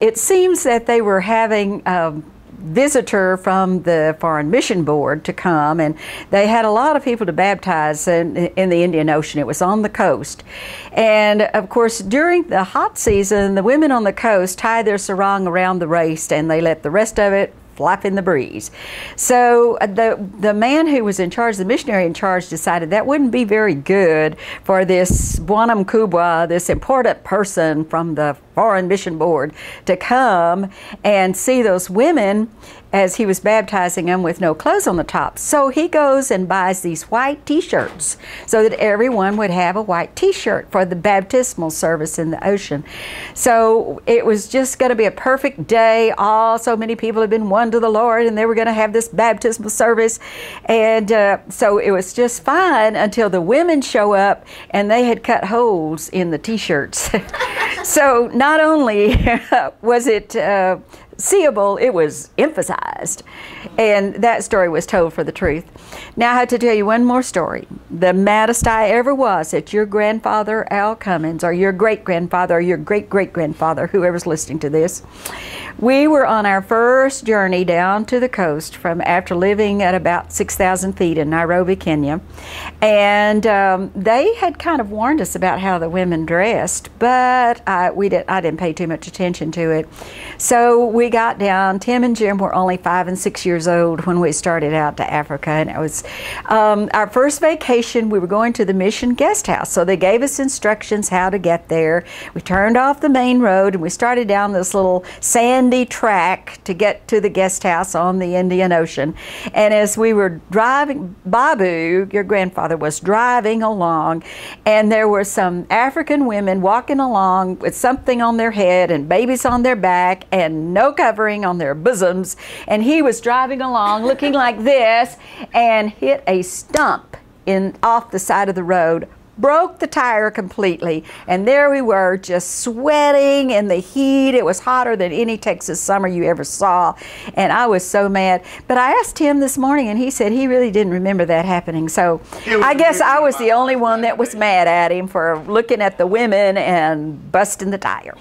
It seems that they were having a visitor from the Foreign Mission Board to come, and they had a lot of people to baptize in the Indian Ocean. It was on the coast. And of course, during the hot season, the women on the coast tie their sarong around the waist and they let the rest of it flap in the breeze. So the man who was in charge, the missionary in charge, decided that wouldn't be very good for this Buanam Kubwa, this important person from the Foreign Mission Board, to come and see those women as he was baptizing them with no clothes on the top. So he goes and buys these white t-shirts so that everyone would have a white t-shirt for the baptismal service in the ocean. So it was just going to be a perfect day. So many people had been won to the Lord, and they were going to have this baptismal service. And so it was just fine until the women show up and they had cut holes in the t-shirts. So not only was it seeable, it was emphasized. And that story was told for the truth. Now I have to tell you one more story. The maddest I ever was at your grandfather, Al Cummins, or your great-grandfather, or your great-great-grandfather, whoever's listening to this. We were on our first journey down to the coast from after living at about 6,000 feet in Nairobi, Kenya. And they had kind of warned us about how the women dressed, but I didn't pay too much attention to it. So we got down. Tim and Jim were only 5 and 6 years old when we started out to Africa, and it was our first vacation. We were going to the mission guest house, so they gave us instructions how to get there. We turned off the main road and we started down this little sandy track to get to the guest house on the Indian Ocean. And as we were driving, Babu, your grandfather, was driving along, and there were some African women walking along with something on their head and babies on their back and no covering on their bosoms, and he was driving along looking like this and hit a stump off the side of the road, broke the tire completely, and there we were just sweating in the heat. It was hotter than any Texas summer you ever saw, and I was so mad. But I asked him this morning, and he said he really didn't remember that happening. So I guess I was the only one that was mad at him for looking at the women and busting the tire.